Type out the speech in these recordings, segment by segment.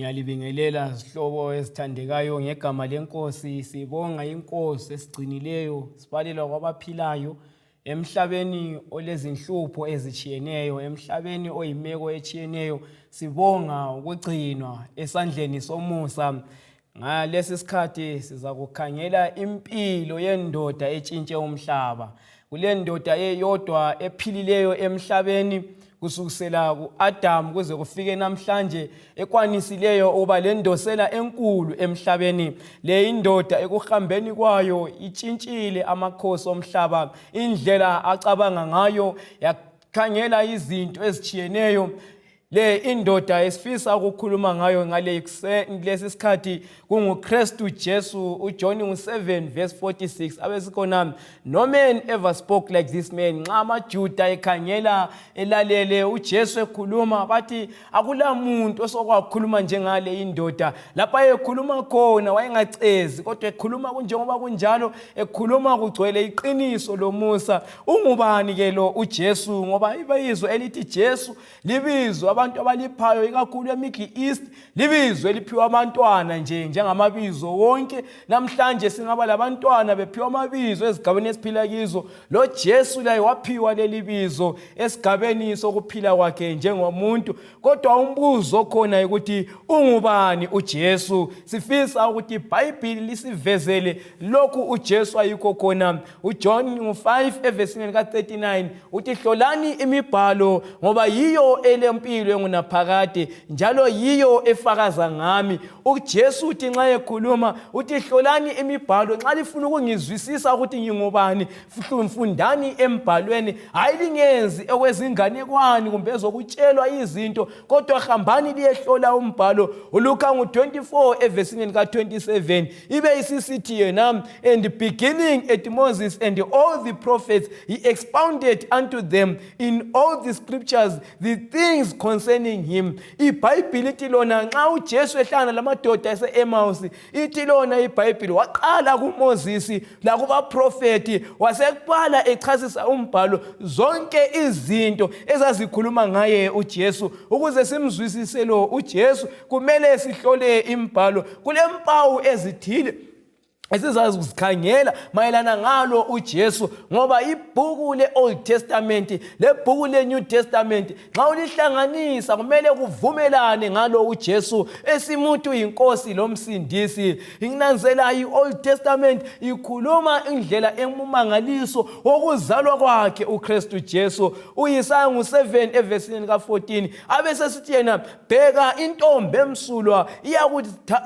Ngiyalibingelela sihlobo esithandekayo ngegama lenkosi. Sibonga inkosi esigcinileyo sibalelwa kwabaphilayo emhlabeni olezinhlupho ezichiyeneyo, emhlabeni oyimeko echiyeneyo. Sibonga ukugcinwa esandleni somusa. Ngalesi sikhathi siza kukhangela impilo yendoda etshintshe umhlaba. Kule ndoda eyodwa ephilileyo emhlabeni kusukisela ku-Adam kuze kufike namhlanje ekwanisileyo ukuba le ndosela enkulu emhlabeni. Le indoda ekuhambeni kwayo itshintshile amakhosi omhlaba, indlela acabanga ngayo, yakhangela izinto ezichiyeneyo. Le indoda esifisa ukukhuluma ngayo ngalesi sikhathi kunguKristu Jesu. uJohn 7:46 abesikhona, no man ever spoke like this man. Nxa amaJuda ekhangela elalele uJesu ekhuluma, bathi akula muntu osokwakhuluma njengale indoda. Lapha ekhuluma khona wayengacezi, kodwa ekhuluma kunjengoba kunjalo, ekhuluma kugcwele iqiniso lomusa. Ungubani ke lo uJesu? Ngoba ibizo elithi Jesu libizo abantu abaliphayo ikakhulu eMiddle East, libizwe liphiwa abantwana njengamabizo wonke. Namhlanje singaba labantwana bephiwa amabizo ezigabeni esiphila kizo. Lo Jesu laye waphiwa leli bizo esigabeni sokuphila kwakhe njengomuntu. Kodwa umbuzo khona ukuthi ungubani uJesu? Sifisa ukuthi iBhayibheli lisivezele lokhu uJesu ayikho khona. uJohn 5:39 uthi hlolani imibhalo ngoba yiyo elempilo engunaphakade njalo yiyo efakaza ngami. uJesu uthi nxa ekhuluma uthi hlolani imibhalo. Nxa lifuna ukungizwisisa ukuthi ngingubani, mfundani embhalweni. Hayi lingenzi okwezinganekwane kumbe ezokutshelwa izinto, kodwa hambani liyehlola umbhalo. uLuka 24:27 ibe isisithi yena, and beginning at Moses and all the prophets he expounded unto them in all the scriptures the things concerning him. iBhayibhili ithi lona nxa uJesu ehlangana lamadoda ase-Emmaus, ithi lona iBhayibhili waqala kuMoses lakubaprofeti, wasekubala echasisa umbhalo zonke izinto ezazikhuluma ngaye uJesu. Ukuze simzwisise lo uJesu kumele sihlole imbhalo. Kulempawu ezithile esizazikhangela mayelana ngalo uJesu, ngoba ibhuku le-Old Testament lebhuku le-New Testament nxa ulihlanganisa kumele kuvumelane ngalo uJesu esimuntu yinkosi lomsindisi. Nginanzela i-Old Testament ikhuluma indlela emumangaliso wokuzalwa kwakhe uKristu Jesu. uYesaya 7:14 abesesithi yena, bheka intombi emsulwa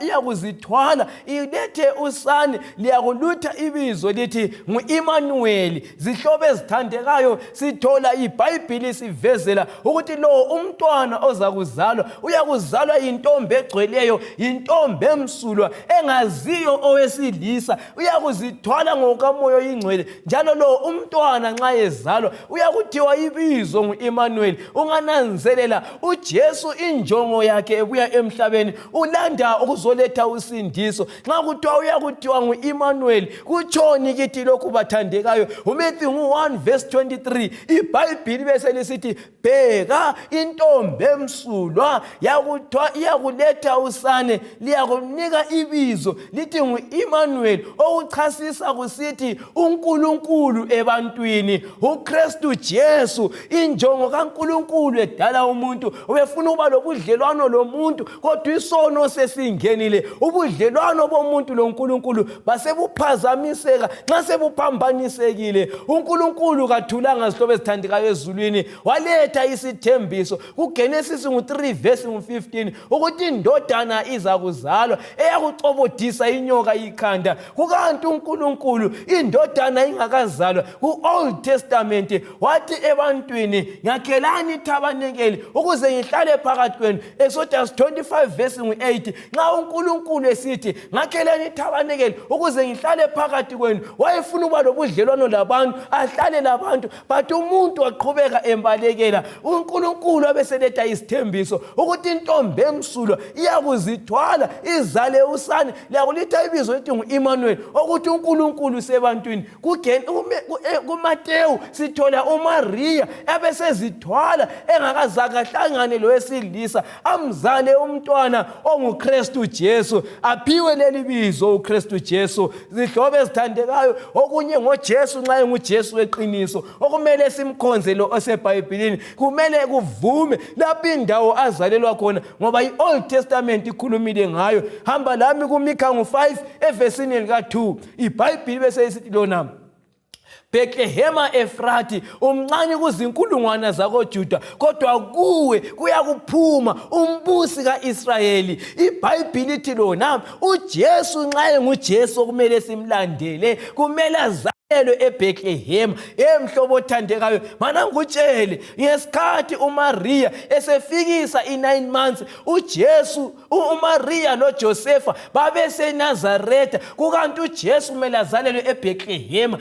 iyakuzithwala ilethe usane, liyakulutha ibizo lithi ngu-Immanuel. Zihlobo ezithandekayo, sithola iBhayibhili sivezela ukuthi lo umntwana ozakuzalwa uyakuzalwa yintombi egcweleyo, yintombi emsulwa engaziyo owesilisa. Uyakuzithwala ngokaMoya oyingcwele, njalo lo umntwana nxa ezalwa uyakuthiwa ibizo ngu-Immanuel. Ungananzelela uJesu injongo yakhe ebuya emhlabeni ulanda ukuzoletha usindiso. Nxa kuthiwa uyakuthiwa ngu-Immanuel, kutshoni kithi lokhu bathandekayo? uMathewu 1:23 iBhayibhili bese lisithi, bheka intombi emsulwa iyakuletha usane, liyakunika ibizo lithi ngu-Immanuel, okuchasisa kusithi uNkulunkulu ebantwini. uKristu Jesu, injongo kaNkulunkulu edala umuntu, ubefuna ukuba lobudlelwano lomuntu, kodwa isono sesingenile. Ubudlelwano bomuntu loNkulunkulu basebuphazamiseka nxa sebuphambanisekile. uNkulunkulu kathulanga zihlobo ezithandekayo ezulwini, waletha isithembiso kuGenesis 3:15 ukuthi indodana iza kuzalwa eyakucobodisa inyoka ikhanda. Kukanti uNkulunkulu indodana ingakazalwa ku-Old Testament wathi ebantwini, ngakhelani ithabanikeli ukuze ngihlale phakathi kwenu. Exodus 25:8 nxa uNkulunkulu esithi ngakhelani ithabanikeli ukuze ngihlale phakathi kwenu. Wayefuna ukuba lobudlelwano labantu, ahlale labantu, but umuntu waqhubeka embalekela. uNkulunkulu abeseletha isithembiso ukuthi intombi emsulwa iyakuzithwala izale usane, liyakulitha ibizo lithi ngu-Emmanuel, ukuthi uNkulunkulu usebantwini. kuMateyu sithola uMaria abesezithwala engakazakahlangane lowesilisa, amzale umntwana onguKristu Jesu, aphiwe leli bizo uKristu Jesu. Zihlobo ezithandekayo, okunye ngoJesu nxa enguJesu weqiniso, okumele simkhonze lo oseBhayibhelini, kumele kuvume lapho indawo azalelwa khona, ngoba i-Old Testament ikhulumile ngayo. Hamba lami kuMikha 5 evesini lika-2, iBhayibheli bese isithi lona, Bethlehema Efrati, umncane kuzinkulungwana zakoJuda, kodwa kuwe kuyakuphuma umbusi kaIsrayeli. iBhayibheli lithi lona uJesu nxa enguJesu okumele simlandele, kumele eBethlehema. Mhlobo othandekayo, mana ngikutshele, ngesikhathi uMaria esefikisa i9 months, uJesu, uMaria noJosefa babeseNazaretha, kukanti uJesu kumele azalelwe eBethlehema.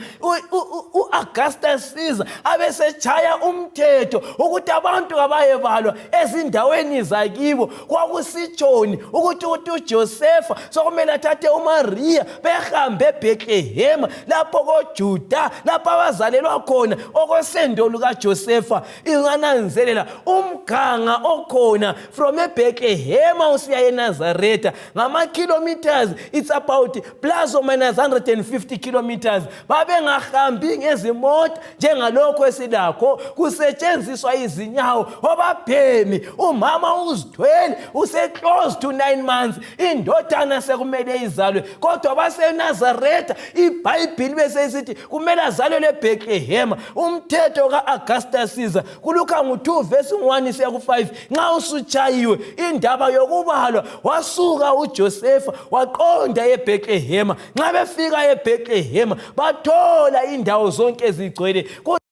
U-Augustus Caesar abesechaya umthetho ukuthi abantu abayebalwa ezindaweni zakibo, kwakusitshoni ukuthi uJosefa sokumele athathe uMaria behambe eBethlehema, lapho Juda, lapho abazalelwa khona okwesendo lukaJosefa. Ingananzelela umganga okhona from eBethlehema usiya eNazaretha ngama-kilometers, it's about plus or minus 150 kilometers. Babengahambi ngezimota njengalokho esilakho, kusetshenziswa izinyawo. Obabhemi, umama uzithwele, use-close to 9 months, indodana sekumele izalwe, kodwa baseNazaretha. iBhayibheli bese isithi kumele azalelwe eBethlehema. Umthetho ka-Augustus Caesar kuLuka 2 verse 1 siya ku-5, nxa usutshayiwe indaba yokubalwa, wasuka uJosefa waqonda eBethlehema. Nxa befika eBethlehema bathola indawo zonke ezigcwele,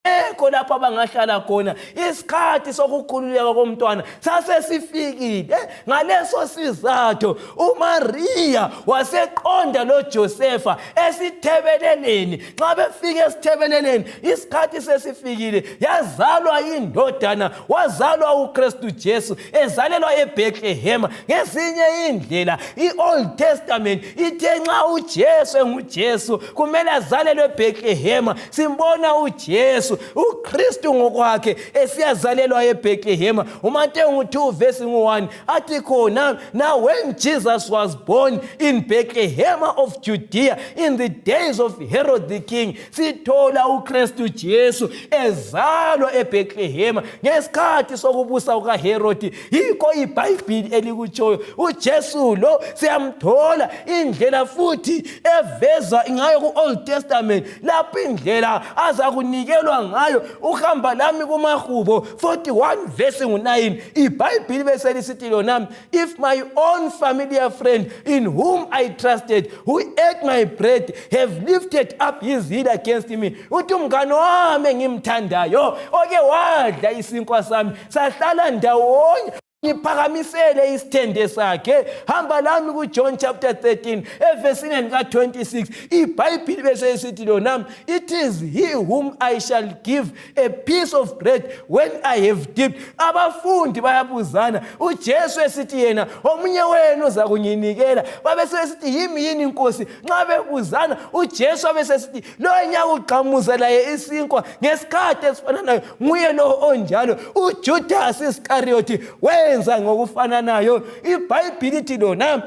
ekho lapho abangahlala khona. Isikhathi sokukhululeka komntwana sasesifikile. Ngaleso sizathu uMaria waseqonda loJosefa esithebeleleni. Nxa befika esithebeleleni, isikhathi sesifikile, yazalwa indodana, wazalwa uKristu Jesu, ezalelwa eBethlehema. Ngezinye indlela i-Old Testament ithe nxa uJesu enguJesu kumele azalelwe eBethlehema. Simbona uJesu uKristu ngokwakhe esiyazalelwa eBethlehema. uMateyu 2 verse 1 athi khona, now when Jesus was born in Bethlehem of Judea in the days of Herod the king, sithola uKristu Jesu ezalwa eBethlehema ngesikhathi sokubusa kukaHerod. Yikho iBhayibheli elikutshoyo uJesu lo siyamthola indlela futhi eveza ngayo ku-Old Testament, lapho indlela aza kunikelwa ngayo. Uhamba lami kumaHubo 41 verse 9, iBhayibheli bese lisithi lona, if my own familiar friend in whom I trusted, who ate my bread, have lifted up his heel against me. Uthi umngane wami ngimthandayo oke wadla isinkwa sami, sahlala ndawonye, ngiphakamisele isithende sakhe. Hamba lami kuJohn chapter 13 evesini lika-26, iBhayibheli bese isithi lona, it is he whom I shall give a piece of bread when I have dipped. Abafundi bayabuzana, uJesu esithi yena omunye wenu uza kunginikela. Babesesithi yimi yini inkosi? Nxa bebuzana, uJesu abesesithi lo enyakuqhamuza laye isinkwa ngesikhathi esifana nayo nguye lo onjalo, uJudas Iscariot wenza ngokufananayo. iBhayibheli lithi lona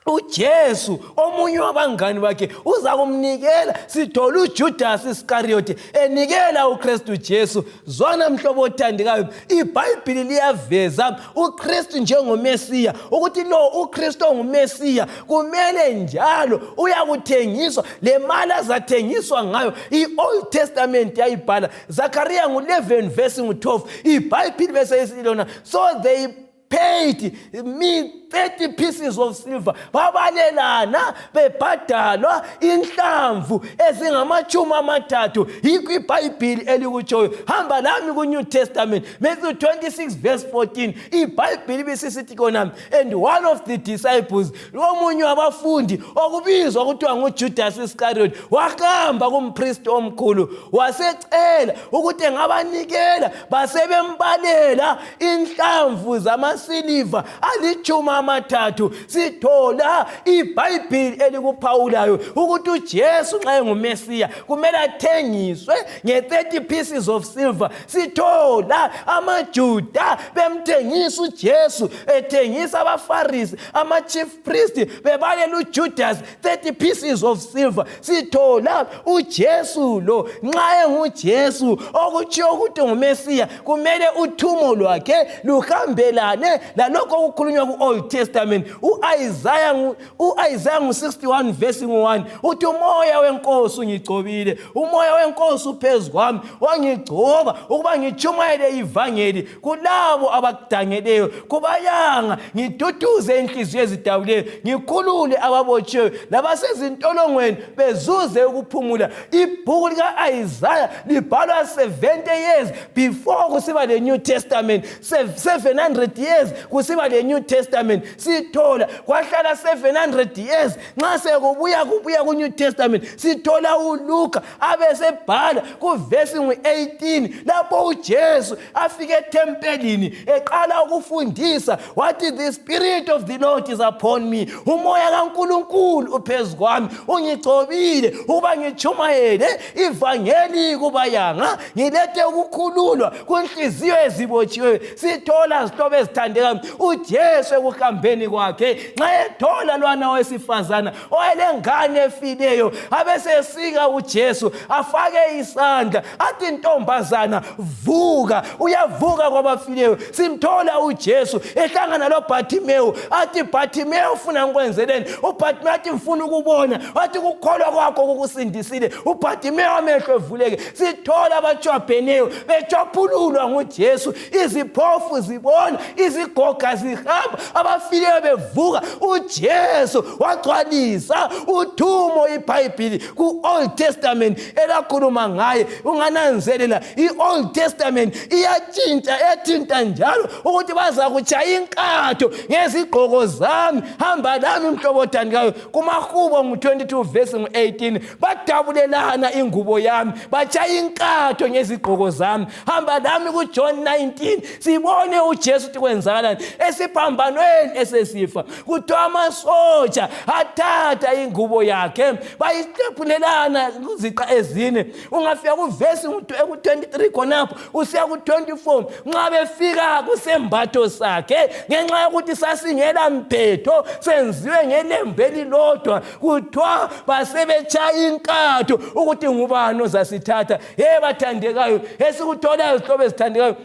uJesu omunye wabangani bakhe uza kumnikela. Sithola uJudas Iscariot enikela uKristu Jesu. Zwana mhlobo othandekayo, iBhayibheli liyaveza uKristu njengomesiya, ukuthi lo uKristu ongumesiya kumele njalo uyakuthengiswa. Le mali azathengiswa ngayo i-Old Testament yayibhala Zechariah 11 verse 12. iBhayibheli bese isilona, so they paid me 30 pieces of silver. Babalelana bebhadalwa inhlamvu ezingamachumi amathathu. Yikho iBhayibhili elikutshoyo. Hamba lami ku New Testament, Matthew 26 verse 14. iBhayibhili bisisithi khona, and one of the disciples, omunye wabafundi okubizwa kuthiwa nguJudas Iscariot, wahamba kumpristi omkhulu wasecela ukuthi engabanikela. Basebembalela inhlamvu zamasiliva alitshumi amathathu. Sithola iBhayibhili elikuphawulayo ukuthi uJesu nxa engumesiya kumele athengiswe nge-30 pieces of silver. Sithola amaJuda bemthengisa uJesu, ethengisa abaFarisi, ama-chief priest bebalela uJudas 30 pieces of silver. Sithola uJesu lo nxa enguJesu okutshiwo ukuthi ngumesiya kumele uthumo lwakhe luhambelane lalokho okukhulunywa ku-Old Testament. U-Isaiah ngu-61 verse 1 uthi umoya wenkosi ungigcobile, umoya wenkosi uphezu kwami, wangigcoba ukuba ngitshumayele ivangeli kulabo abakudangeleyo, kubayanga ngiduduze inhliziyo ezidabuleyo, ngikhulule ababotshiweyo, labasezintolongweni bezuze ukuphumula. Ibhuku lika-Isaiah libhalwa 70 years before kusiba le New Testament, 700 years kusiba le New Testament. Sithola kwahlala 700 years nxa sekubuya ku New Testament. Sithola uLuka abesebhala kuvesi ngu-18 lapho uJesu afike etempelini eqala ukufundisa, wathi the spirit of the Lord is upon me, umoya kaNkulunkulu uphezu kwami, ungigcobile ukuba ngitshumayele ivangeli kubayanga, ngilethe ukukhululwa kunhliziyo ezibotshiweyo. Sithola zihlobo ezithandekayo uJesu ekuhambeni kwakhe nxa ethola lwana wesifazana owayelengane efileyo, abesesika uJesu afake isandla athi ntombazana vuka, uyavuka kwabafileyo. Simthola uJesu ehlangana loBhathimeyu athi Bhathimeyu ufuna ngikwenzeleni? uBhathimeyu athi ngifuna ukubona. Wathi ukukholwa kwakho kukusindisile. uBhathimeyu amehlo evuleke. Sithola abatshwabheneyo betshwaphululwa nguJesu, iziphofu zibona, izigoga zihamba, abafileyo bevuka. uJesu wagcwalisa uthumo iBhayibhili ku-Old Testament elakhuluma ngaye. Ungananzelela i-Old Testament iyathinta njalo ukuthi baza kutshaya inkatho ngezigqoko zami. Hamba lami mhlobo othandekayo kumaHubo ngu-22 verse ngu-18, badabulelana ingubo yami, batshaya inkatho ngezigqoko zami. Hamba lami kuJohn 19 sibone uJesu ukuthi kwenzakalani esiphambanweni esesifa. Kuthiwa amasotsha athatha ingubo yakhe bayistepulelana kuziqa ezine. Ungafika kuvesi ku-23 khonapho usiya ku-24 nxa befika kusembatho sakhe ngenxa yokuthi sasingela mphetho senziwe ngelembu elilodwa, kuthiwa basebetshaya inkatho ukuthi ngubani ozasithatha. Bathandekayo, esikutholayo zihlobo ezithandekayo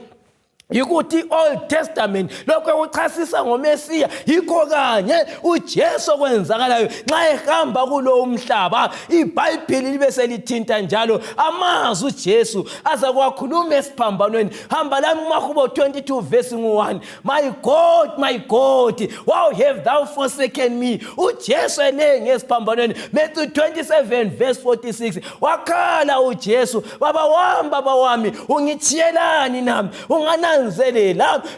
yikuthi Old Testament lokho ekuchasisa ngomesiya yikho kanye uJesu okwenzakalayo nxa ehamba kulo umhlaba. iBhayibhili libe selithinta njalo amazwi uJesu aza kwakhuluma esiphambanweni. Hamba lami kumaHubo 22 verse 1, my God, why have thou forsaken me? uJesu elenge esiphambanweni. Matthew 27 verse 46, wakhala uJesu, baba wami ungithiyelani nami? Ungananzelela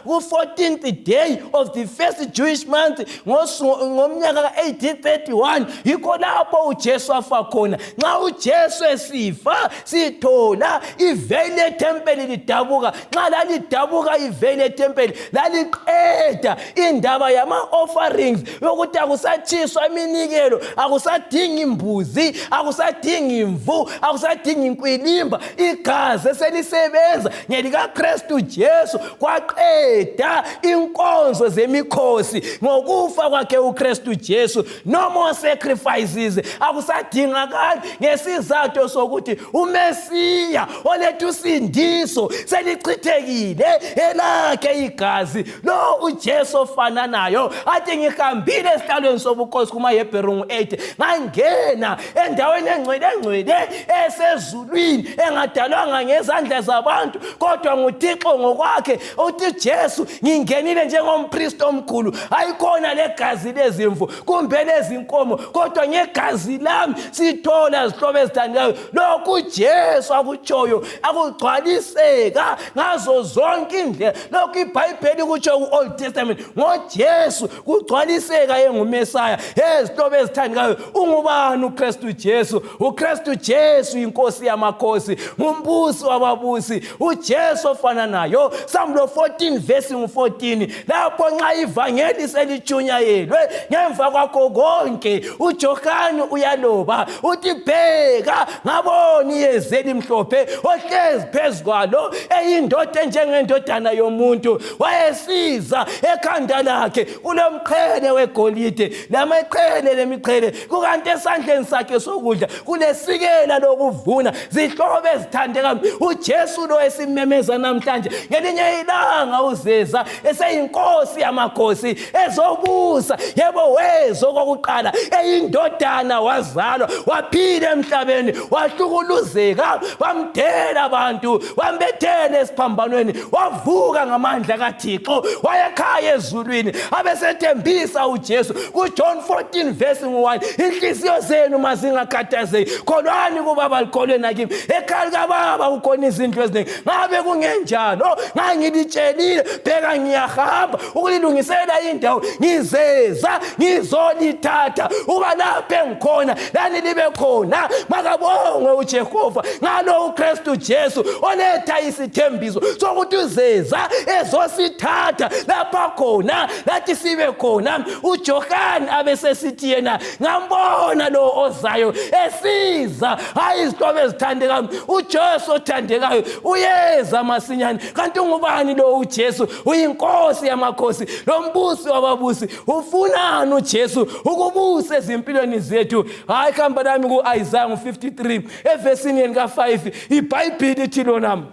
ku-14th day of the first Jewish month ngomnyaka ka-1831 yikho lapho uJesu afa khona. Nxa uJesu esifa sithola iveli lethempeli lidabuka. Nxa lalidabuka iveli lethempeli laliqeda indaba yama-offerings yokuthi akusatshiswa iminikelo, akusadingi imbuzi, akusadingi imvu, akusadingi inkwilimba. Igazi eselisebenza ngelikaKristu Jesu kwaqeda inkonzo zemikhosi ngokufa kwakhe uKristu Jesu. No more sacrifices, akusadingakali ngesizathu sokuthi uMesiya oletha usindiso selichithekile elakhe igazi. Lo uJesu ofananayo athi ngihambile esihlalweni sobukhosi kumaHebheru 8, ngangena endaweni engcwele esezulwini engadalwanga ngezandla zabantu kodwa nguThixo ngokwakhe lakhe uthi Jesu ngingenile njengompriest omkhulu ayikhona legazi lezimvu kumbe lezinkomo kodwa ngegazi lami sithola izihlobo ezithandekayo lokhu Jesu akutshoyo akugcwaliseka ngazo zonke indlela lokhu iBhayibheli kutsho ku-Old Testament ngoJesu kugcwaliseka engumesaya izihlobo ezithandekayo ungubani uKristu Jesu uKristu Jesu inkosi yamakhosi ngumbusi wababusi uJesu ofana nayo Psalm 14 verse 14 lapho nxa ivangeli selijunyayelwe ngemva kwakho konke uJohane uyaloba uthi bheka ngabona iyezeli mhlophe ohlezi phezukwalo eyindoda enjengendodana yomuntu wayesiza ekhanda lakhe kulomqhele wegolide lamaqhele lemiqhele kukanti esandleni sakhe sokudla kulesikela lokuvuna zihlobo ezithandeka uJesu lo esimemeza namhlanje ngelinye ilanga uzeza eseyinkosi yamakhosi ezobusa yebo wezo kokuqala eyindodana wazalwa waphila emhlabeni wahlukuluzeka bamdela abantu bambethele esiphambanweni wavuka ngamandla kaThixo wayekhaya ezulwini abesethembisa uJesu kuJohn 14 verse 1 inhliziyo zenu mazingakhathazeki kholwani kuBaba likholweni nakimi ekhaya likaBaba kukhona izinto eziningi ngabe kungenjalo ngangilitshelile bheka ngiyahamba ukulilungisela indawo ngizeza ngizolithatha uba lapho engikhona lani libe khona makabongwe uJehova ngalo uKristu Jesu oletha isithembiso sokuthi uzeza ezosithatha lapha khona lathi sibe khona uJohane abesesithi yena ngambona lo ozayo esiza hayi izihlobo ezithandekayo uJesu othandekayo uyeza masinyane kanti ungubani lo uJesu uyinkosi yamakhosi lo mbusi wababusi ufunani uJesu ukubusa ezimpilweni zethu hayi khamba lami ku-Isaiah 53 evesini ka5 iBhayibheli ithi lona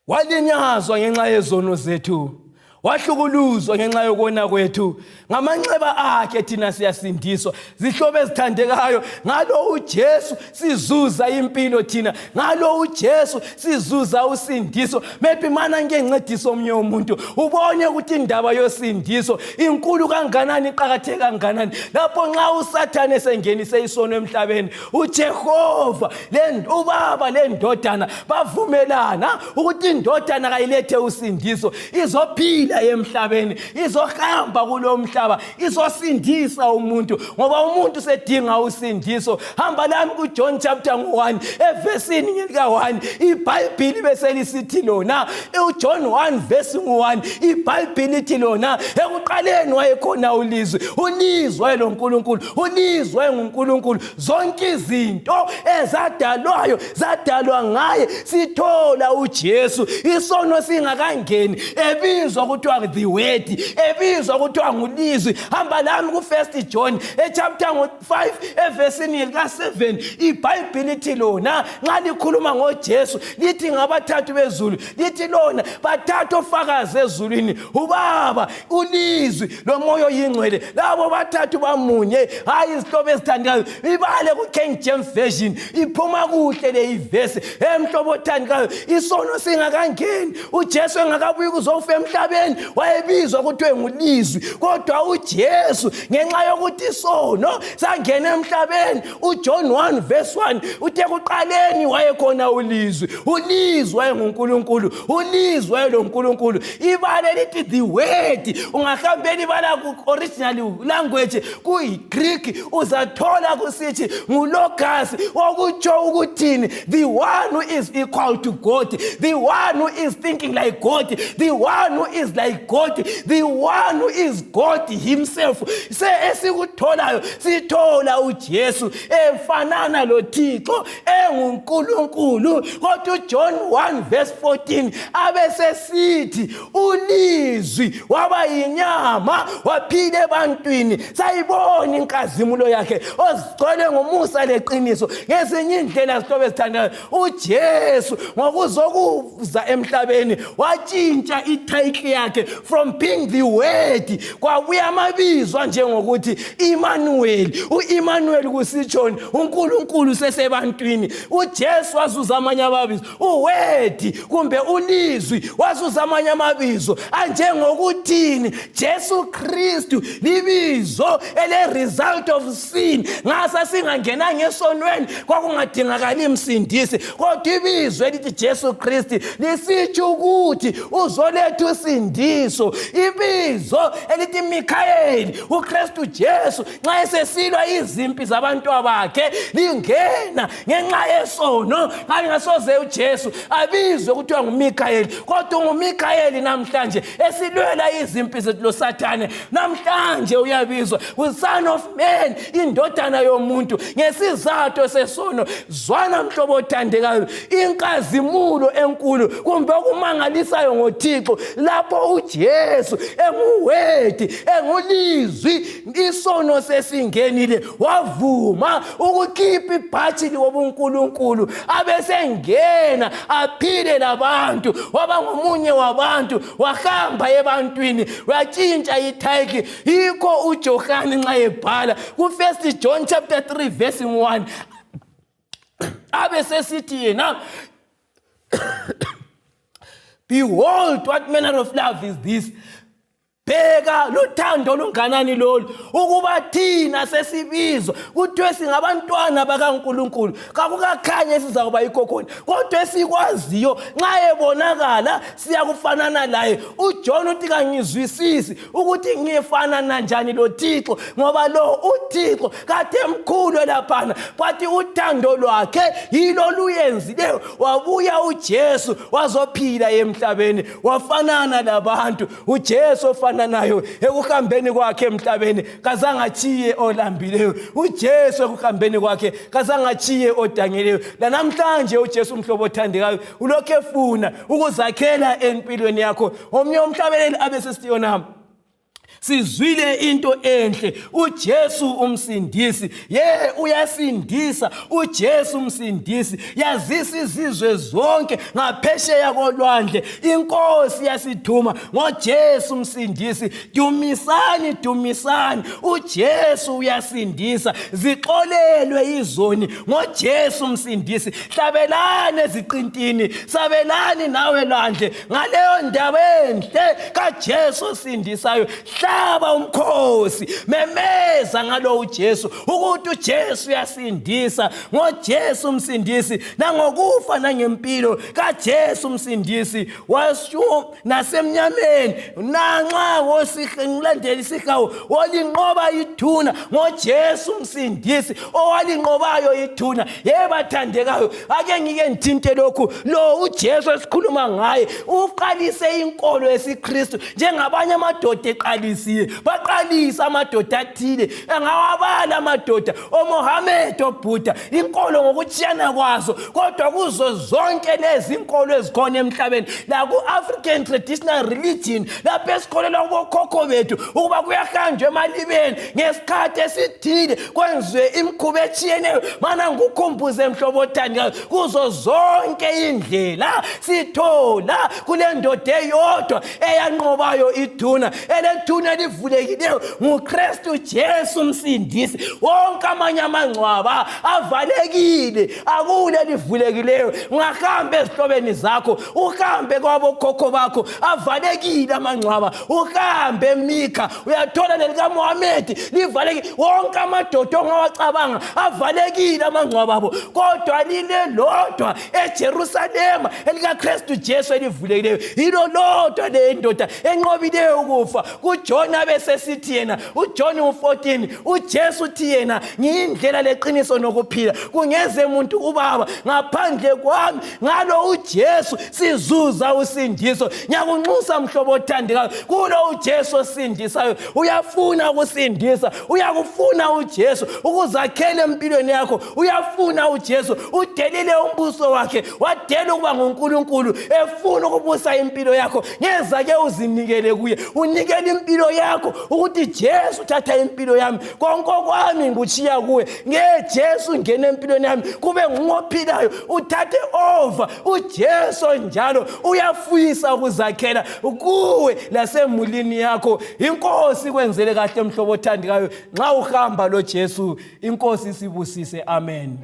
walinyazwa ngenxa yezono zethu wahlukuluzwa ngenxa yokona kwethu ngamanxeba akhe thina siyasindiswa zihlobo ezithandekayo ngalo uJesu sizuza impilo thina ngalo uJesu sizuza usindiso maybe mana ngencediso omnye umuntu ubone ukuthi indaba yosindiso inkulu kanganani iqhakatheke kanganani lapho nxa uSathane sengenise isono emhlabeni uJehova ubaba lendodana bavumelana ukuthi indodana kayilethe usindiso izophila emhlabeni izohamba kulomhlaba izosindisa umuntu ngoba umuntu sedinga usindiso hamba lami kuJohn chapter 1 evesini lika1 iBhayibheli bese lisithi lona uJohn 1 verse 1 iBhayibheli lithi lona ekuqaleni wayekhona ulizwi loNkulunkulu ulizwe nguNkulunkulu zonke izinto ezadalwayo zadalwa ngaye sithola uJesu isono singakangeni ebizwa ukuthi the word ebizwa ukuthi ngulizwi hamba lami ku1 John chapter 5 evesini lika7 iBhayibheli lithi lona nxa likhuluma ngoJesu lithi ngabathathu bezulu lithi lona bathathu ofakazi ezulwini uBaba ulizwi lomoya oyingcwele labo bathathu bamunye hayi izihlobo ezithandekayo ibale kuKing James version iphuma kuhle le ivesi emhlobo othandekayo isono singakangeni uJesu engakabuyi kuzofa emhlabeni wayebizwa ukuthi ngulizwi kodwa uJesu ngenxa yokuthi isono sangena emhlabeni uJohn 1 verse 1 uthe kuqaleni wayekhona ulizwi wayenguNkulunkulu ulizwi loNkulunkulu ibale lithi the word ungahambela ibala ku-original language kuyiGreek uzathola kusithi ngulogos okutsho ukuthini the one who is equal to God the one who is thinking like God the one who is like God the one who is God himself esikutholayo sithola uJesu efanana loThixo enguNkulunkulu kodwa uJohn 1 verse 14 abesesithi ulizwi waba yinyama waphila ebantwini sayibona inkazimulo yakhe ozigcwele ngomusa leqiniso ngezinye indlela zihlobo ezithandekayo uJesu ngokuzokuza emhlabeni watshintsha ititle yakhe from being the word kwabuya amabizwa njengokuthi Emmanuel. U-Emmanuel kusitshoni? uNkulunkulu sesebantwini. uJesu wazuza amanye amabizo, uword kumbe ulizwi wazuza amanye amabizo anjengokuthini. Jesu Kristu libizo ele result of sin. Ngasa singangena ngesonweni kwakungadingakali msindisi, kodwa ibizo elithi Jesu Kristu lisitsho ukuthi uzoletha usindiso. Ibizo elithi Mikaeli, uKristu Jesu nxa esesilwa izimpi zabantu bakhe lingena ngenxa yesono. Ngasoze uJesu abizwe kuthiwa nguMikaeli, kodwa nguMikaeli namhlanje esilwela izimpi zethu loSathane. Namhlanje uyabizwa uSon of Man, indodana yomuntu, ngesizathu sesono. Zwana mhlobo othandekayo, inkazimulo enkulu kumbe okumangalisayo ngoThixo lapho uJesu enguwedi, engulizwi, isono sesingenile, wavuma ukukhipha ibhathi lobuNkulunkulu abesengena aphile labantu, waba ngomunye wabantu, wahamba ebantwini, watshintsha ithayiki. Yikho uJohane nxa ebhala ku1 John chapter 3 verse 1 abesesithi yena, behold what manner of love is this. Bheka luthando lunganani lolu, ukuba thina sesibizwa kuthiwe singabantwana bakaNkulunkulu. Kakukakhanye sizakuba yikhokhona, kodwa esikwaziyo nxa ebonakala siyakufanana laye. uJohn uthi kangizwisisi ukuthi ngifanana njani loThixo, ngoba lo uThixo kade emkhulu laphana, but uthando lwakhe yilo luyenzileyo. Wabuya uJesu wazophila emhlabeni, wafanana labantu. uJesu nayo ekuhambeni kwakhe emhlabeni kazangachiye olambileyo. uJesu ekuhambeni kwakhe kazangachiye odangeleyo. Lanamhlanje uJesu mhlobo othandekayo ulokhu efuna ukuzakhela empilweni yakho. Omnye umhlabeleli abesesiyona sizwile into enhle, uJesu umsindisi. Uyasindisa uJesu umsindisi. Yazisa izizwe zonke ngaphesheya kolwandle. Inkosi yasithuma ngoJesu umsindisi. Dumisani, dumisani, uJesu uyasindisa. Zixolelwe izoni ngoJesu umsindisi. Hlabelane eziqintini, sabelani nawe lwandle ngaleyo ndaba enhle kaJesu osindisayo. Hlaba umkhosi, memeza ngalo uJesu ukuthi uJesu uyasindisa. ngoJesu umsindisi, nangokufa nangempilo kaJesu umsindisi. Washo nasemnyameni nanxa ngilandela isihawu olinqoba ithuna ngoJesu umsindisi, owalinqobayo ithuna. Bathandekayo, ake ngike ngithinte lokhu. Lo uJesu esikhuluma ngaye uqalise inkolo yesiKristu njengabanye amadoda eqalisiye. Baqalisa amadoda athile, engawabala amadoda oMohammed, oBuddha, inkolo ngokutshiyana kwazo, kodwa kuzo zonke lezi inkolo ezikhona emhlabeni, la ku-African traditional religion, lapho esikholelwa kubokhokho bethu ukuba kuyahanjwa emalibeni ngesikhathi esithile kwenziwe imikhuba etshiyeneyo. Mana ngikukhumbuze mhlobo othandekayo, kuzo zonke indlela sithola kule ndoda eyodwa eyanqobayo ithuna, elethuna elivulekileyo, nguKristu Jesu umsindisi. Wonke amanye amangcwaba avalekile, akule livulekileyo. Ungahamba ezihlobeni zakho, uhambe kwabokhokho bakho, avalekile amangcwaba. Uhambe eMikha uyathola lelikaMohammed livalekile. Wonke amadoda ongawacabanga avalekile amangcwaba abo, kodwa lile lodwa eJerusalema elikaKristu Jesu elivulekileyo. Yilo lodwa le ndoda enqobileyo ukufa. kuJohn abesesithi yena, uJohn 14, uJesu uthi yena ngiyindlela leqiniso nokuphila, kungeze umuntu kuBaba ngaphandle kwami. Ngalo uJesu sizuza usindiso. Ngiyakunxusa mhlobo othandekayo, kulo uJesu osindisayo. Uyafuna ukusindisa, uyakufuna uJesu ukuzakhela empilweni yakho. Uyafuna uJesu, udelile umbuso wakhe, wadela ukuba nguNkulunkulu, efuna ukubusa impilo yakho. Ngeza ke uzinikele kuye, unikele impilo impilo yakho ukuthi Jesu uthatha impilo yami, konke kwami ngikuchiya kuwe. Jesu ngene empilweni yami kube ngophilayo, uthathe over. uJesu njalo uyafuyisa ukuzakhela kuwe lasemulini yakho. Inkosi kwenzele kahle mhlobo othandekayo, nxa uhamba lo Jesu, inkosi sibusise. Amen.